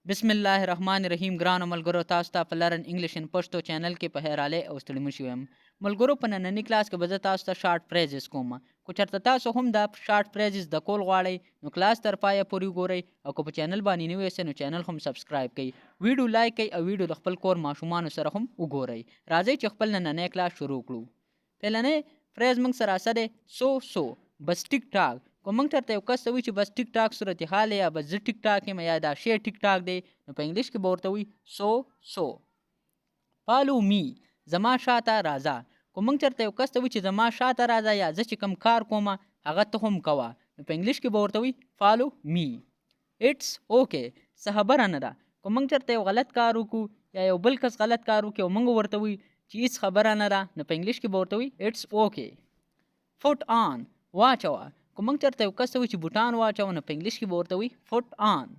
बिस्मिल्लाहिर्रहमानिर्रहीम ګرانو ملګرو تاسو ته په لرن انګلیش ان پښتو چینل کې په هراله او ستړي مشو يم ملګرو په نننی کلاس کې به زه تاسو ته شارټ فریزز کوم کو چرته تاسو هم د شارټ فریزز د کول غواړئ نو کلاس تر پایه پورې ګورئ او کو په چینل باندې نوی یاست نو چینل هم سبسکرایب کړئ ویډیو لایک کړئ او ویډیو د خپل کور ماشومان سره هم وګورئ راځئ چې خپل نننی کلاس شروع کړو پهلنې فریز موږ سره سره سو بس ټیک ټاک کو موږ چرته یو کس وی چې بس ټیک ټاک صورتحال یا بس زه ټیک ټاک یم یا دا شی ټیک ټاک دی نو په انګلیش کې به ورته وي سو فالو می زما شاته راځه کو موږ چرته یو کس وی چې زما شاته راځه یا زه چې کوم کار کوم هغه ته هم کوه نو په انګلیش کې به ورته وي فالو می اټس اوکے څه خبره نه ده کو موږ چرته یو غلط کار وکړو یا یو بل کس غلط کار وکړي او موږ ورته وي چې هیڅ خبره نه ده نو په انګلیش کې به ورته وي اټس اوکے فوټ آن واچوه کو موږ چرته یو کس وي چې بوټان واچوه نو په انګلیش کې به ورته وي فوټ آن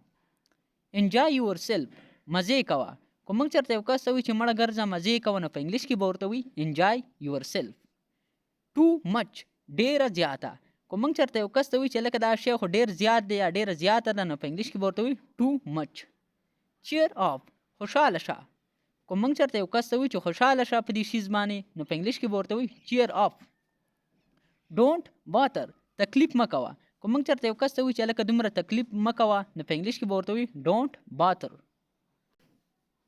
انجوای یور سیلف مزې کوه کو موږ چرته یو کس وي چې مړه ګرځه مزې کوه نو په انګلیش کې به ورته وي انجوای یور سیلف ټو مچ ډیره زیاته کو موږ چرته یو کس وي چې لکه دا شی خو ډیر زیات دی یا ډیره زیاته ده نو په انګلیش کې به ورته وي ټو مچ چیر اپ خوشاله شه کو موږ چرته یو کس وي چې خوشاله شه په دې شیز باندې نو په انګلیش کې به ورته وي چیر اپ ډونټ باتر تکلیف مکوه کو موږ چرته یو کس ته وي چې لکه دومره تکلیف مکوه نو په انګلیش کې به ورته وي ډونټ باتر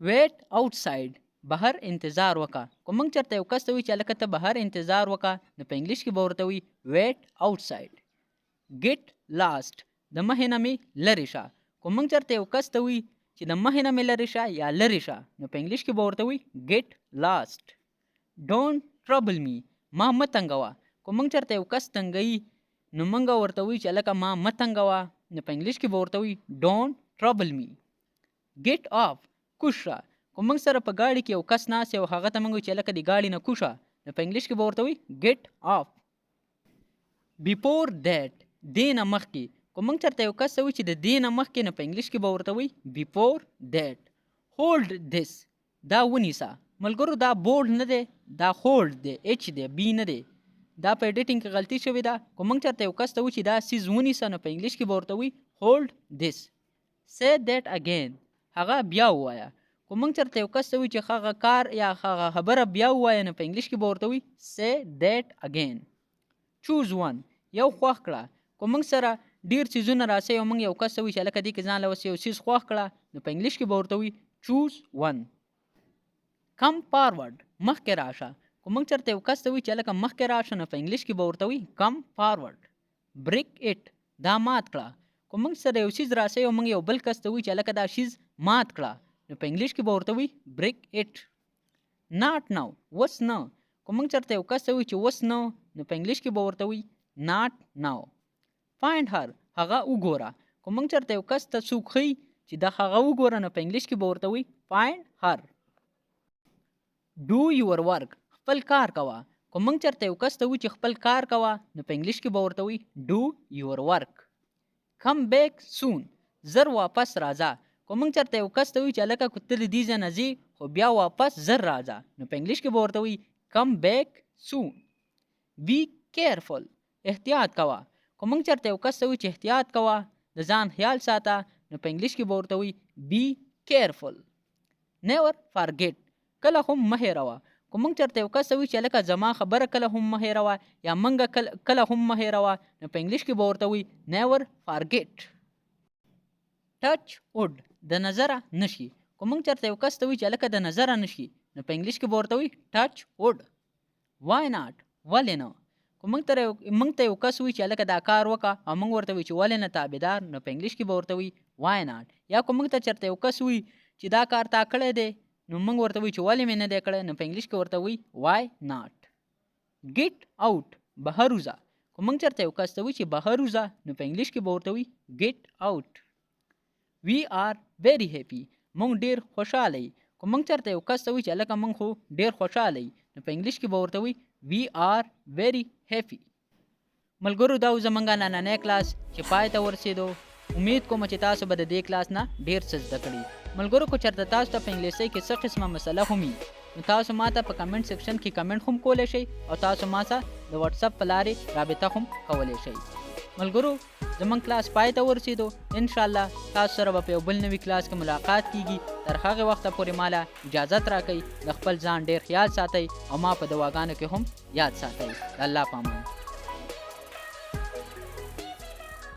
ویټ آوټساید بهر انتظار وکړه کو موږ چرته یو کس ته وي چې لکه ته بهر انتظار وکړه نو په انګلیش کې به ورته وي ویټ آوټساید ګیټ لاست د مخې نه مې لرې شه کو موږ چرته یو کس ته وي چې د مخې نه مې لرې شه یا لرې شه نو په انګلیش کې به ورته وي ګیټ لاست ډونټ ټربل می ما مه تنګوه کو موږ چرته یو کس تنګوي نو موږ ورته وی چې لکه ما مه تنګوه نو په انګلیش کې به ورته وي ډونټ ټربل می ګیټ آف کوش شه کو موږ سره په ګاډي کې یو کس ناست او هغه ته موږ چې لکه د ګاډي نه کوشه نو په انګلیش کې به ورته وي ګیټ آف بیفور دیټ دې نه مخکې کو موږ چرته یو کس وي چې د دې نه مخکې نو په انګلیش کې به ورته وي بیفور دیټ هولډ دیس دا ونیسه ملګرو دا بورډ نه دی دا هولډ دی اچ دی بی نه دی دا په ایډیټینګ کې غلطي شوې ده کو موږ چرته یو کس ته وي چې دا سیز ونیسه نو په انګلیش کې به ورته وي هولډ دیس سی دیټ اگین هغه بیا ووایه کو موږ چرته یو کس ته وي چې هغه کار یا هغه خبره بیا ووایه نو په انګلیش کې به ورته وي سی دیټ اگین چوز ون یو خوښ کړه کو موږ سره ډیر څیزونه راسي او موږ یو کس ته وي چې هلکه دې کې ځان له یو څیز خوښ کړه نو په انګلیش کې به ورته وي چوز ون کم فارورډ مخکې راشه کو موږ چرته یو کس ته وي چې لکه مخکې راشه نو په انګلیش کې به ورته وي کم فارورډ بریک اټ دا مات کړه کو موږ سره یو شیز راسي او موږ یو بل کس ته وي چې لکه دا شیز مات کړه نو په انګلیش کې به ورته وي بریک اټ ناٹ نو وس نه کو موږ چرته یو کس ته وي چې وس نه نو په انګلیش کې به ورته وي ناٹ نو فایند هر هغه وګوره کو موږ چرته یو کس ته څوک ښیي چې دا هغه وګوره نو په انګلیش کې به ورته وي فایند هر ډو یور ورک خپل کار کوه کو موږ چرته یو کس ته وي چې خپل کار کوه نو په انګلیش کې به ورته وي ډو یور ورک کم بیک سون زر واپس راځه کو موږ چرته یو کس ته وي چې هلکه که ته د دې ځای نه ځې خو بیا واپس زر راځه نو په انګلیش کې به ورته وي کم بیک سون بی کیرفل احتیاط کوه کو موږ چرته یو کس ته وي چې احتیاط کوه د ځان خیال ساته نو په انګلیش کې به ورته وي بی کیرفل نیور فارګیټ کله هم مه هېروه کو موږ چرته یو کس وي چې لکه زما خبره کله هم مه هېروه یا موږ کله هم مه هېروه نو په انګلیش کې به ورته وي نیور فارګیټ ټچ وډ د نظره نشي کو موږ چرته یو کس ته وي چې لکه د نظره نشي نو په انګلیش کې به ورته وي ټچ وډ وای ناټ ولې نه کو موږ ته یو کس وي چې لکه دا کار وکړه او موږ ورته وي چې ولې نه تابعدار نو په انګلیش کې به ورته وي وای ناټ یا کو موږ ته چرته یو کس وي چې دا کار تا کړی دی نو موږ ورته وي چې ولې مې نه دی کړی نو په انګلیش کې ورته وي وای ناټ ګیټ آوټ بهر وځه کو موږ چرته یو کس ته وي چې بهر وځه نو په انګلیش کې به ورته وي ګیټ آوټ وی آر ویری هیپي موږ ډیر خوشحاله یو کو موږ چرته یو کس ته وي چې هلکه موږ خو ډیر خوشحاله یو نو په انګلیش کې به ورته وي وی آر ویری هیپي ملګرو دا زمونږ نننی کلاس چې پای ته ورسېدو امید کوم چې تاسو به د دې کلاس نه ډیر څه زده کړي ملګرو کو چرته تاسو ته په انګلیسي کې څه قسمه مسله هم وي نو تاسو ماته په کمنټ سیکشن کې کمنټ هم کولی شئ او تاسو ما سره د واتس اپ په لارې رابطه هم کولی شئ ملګرو زمونږ کلاس پای ته ورسېدو انشاءالله تاسو سره به په یو بل نوي کلاس کې ملاقات کیږي تر هغې وخته پورې ماله اجازت راکئ د خپل ځان ډېر خیال ساتئ او ما په دواګانو کې هم یاد ساتئ د الله په امان